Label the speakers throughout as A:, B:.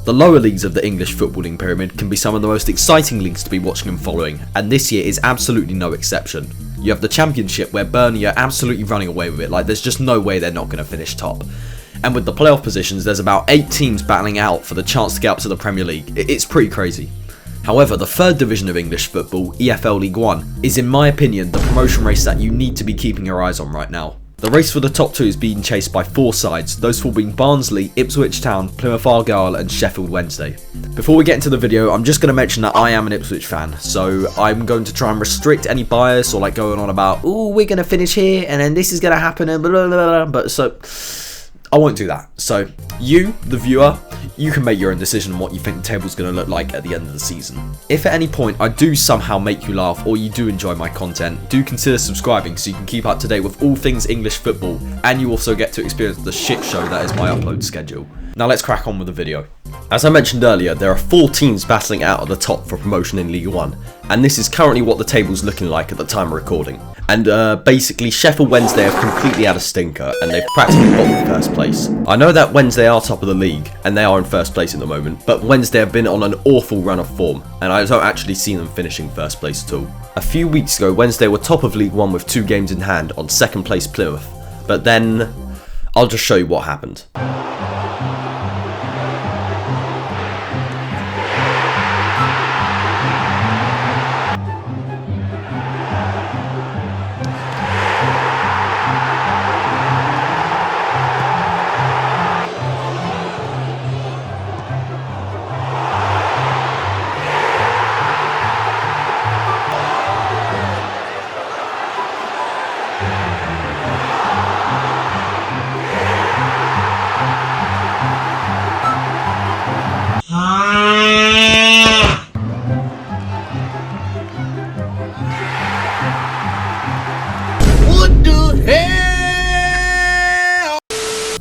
A: The lower leagues of the English footballing pyramid can be some of the most exciting leagues to be watching and following, and this year is absolutely no exception. You have the Championship where Burnley are absolutely running away with it, like there's just no way they're not going to finish top. And with the playoff positions, there's about 8 teams battling out for the chance to get up to the Premier League. It's pretty crazy. However, the third division of English football, EFL League One, is in my opinion the promotion race that you need to be keeping your eyes on right now. The race for the top 2 is being chased by 4 sides, those 4 being Barnsley, Ipswich Town, Plymouth Argyle and Sheffield Wednesday. Before we get into the video, I'm just going to mention that I am an Ipswich fan, so I'm going to try and restrict any bias or like going on about, ooh, we're going to finish here and then this is going to happen and blah blah blah, but so I won't do that. So you, the viewer, you can make your own decision on what you think the table's going to look like at the end of the season. If at any point I do somehow make you laugh or you do enjoy my content, do consider subscribing so you can keep up to date with all things English football, and you also get to experience the shit show that is my upload schedule. Now let's crack on with the video. As I mentioned earlier, there are 4 teams battling out at the top for promotion in League One, and this is currently what the table's looking like at the time of recording. And basically Sheffield Wednesday have completely had a stinker and they've practically bottled first place. I know that Wednesday are top of the league and they are in first place at the moment, but Wednesday have been on an awful run of form and I don't actually see them finishing first place at all. A few weeks ago Wednesday were top of League One with 2 games in hand on second place Plymouth, but then I'll just show you what happened.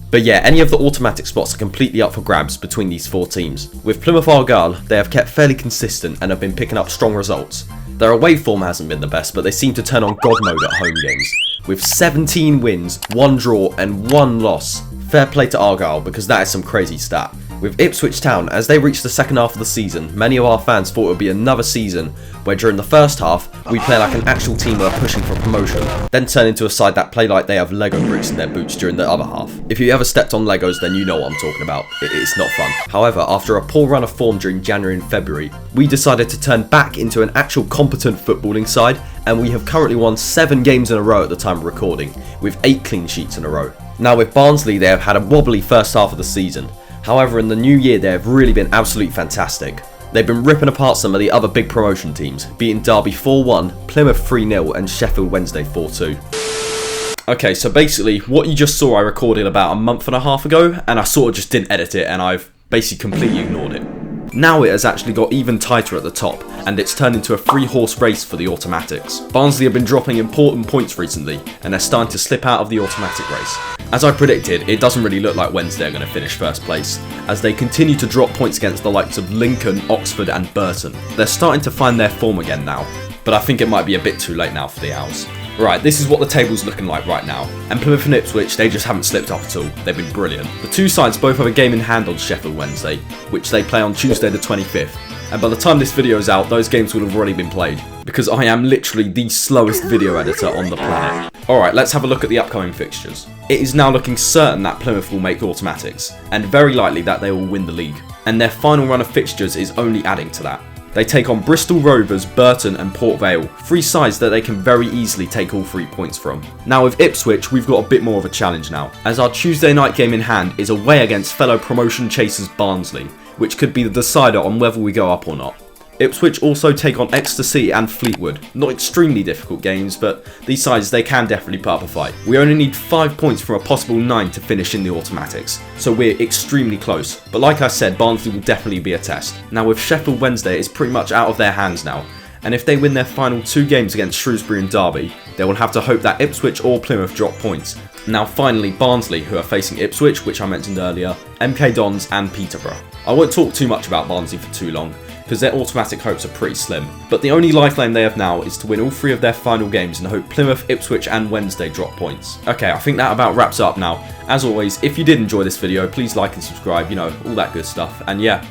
A: But yeah, any of the automatic spots are completely up for grabs between these 4 teams. With Plymouth Argyle, they have kept fairly consistent and have been picking up strong results. Their away form hasn't been the best, but they seem to turn on God mode at home games. With 17 wins, 1 draw and 1 loss. Fair play to Argyle because that is some crazy stat. With Ipswich Town, as they reach the second half of the season, many of our fans thought it would be another season where during the first half, we play like an actual team that are pushing for promotion, then turn into a side that play like they have Lego bricks in their boots during the other half. If you ever stepped on Legos, then you know what I'm talking about. It's not fun. However, after a poor run of form during January and February, we decided to turn back into an actual competent footballing side, and we have currently won 7 games in a row at the time of recording, with 8 clean sheets in a row. Now with Barnsley, they have had a wobbly first half of the season. However, in the new year, they have really been absolutely fantastic. They've been ripping apart some of the other big promotion teams, beating Derby 4-1, Plymouth 3-0 and Sheffield Wednesday 4-2. Okay, so basically, what you just saw I recorded about a month and a half ago, and I sort of just didn't edit it, and I've basically completely ignored it. Now it has actually got even tighter at the top, and it's turned into a 3-horse race for the automatics. Barnsley have been dropping important points recently, and they're starting to slip out of the automatic race. As I predicted, it doesn't really look like Wednesday are going to finish first place, as they continue to drop points against the likes of Lincoln, Oxford and Burton. They're starting to find their form again now, but I think it might be a bit too late now for the Owls. Right, this is what the table's looking like right now, and Plymouth and Ipswich, they just haven't slipped up at all. They've been brilliant. The 2 sides both have a game in hand on Sheffield Wednesday, which they play on Tuesday the 25th, and by the time this video is out, those games will have already been played, because I am literally the slowest video editor on the planet. Alright, let's have a look at the upcoming fixtures. It is now looking certain that Plymouth will make automatics, and very likely that they will win the league, and their final run of fixtures is only adding to that. They take on Bristol Rovers, Burton and Port Vale, 3 sides that they can very easily take all 3 points from. Now with Ipswich, we've got a bit more of a challenge now, as our Tuesday night game in hand is away against fellow promotion chasers Barnsley, which could be the decider on whether we go up or not. Ipswich also take on Exeter City and Fleetwood. Not extremely difficult games, but these sides, they can definitely put up a fight. We only need 5 points from a possible 9 to finish in the automatics, so we're extremely close. But like I said, Barnsley will definitely be a test. Now with Sheffield Wednesday, it's pretty much out of their hands now, and if they win their final 2 games against Shrewsbury and Derby, they will have to hope that Ipswich or Plymouth drop points. Now finally, Barnsley, who are facing Ipswich, which I mentioned earlier, MK Dons and Peterborough. I won't talk too much about Barnsley for too long. because their automatic hopes are pretty slim. But the only lifeline they have now is to win all 3 of their final games and hope Plymouth, Ipswich and Wednesday drop points. Okay, I think that about wraps up now. As always, if you did enjoy this video, please like and subscribe, you know, all that good stuff. And yeah,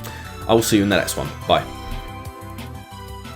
A: I will see you in the next one. Bye.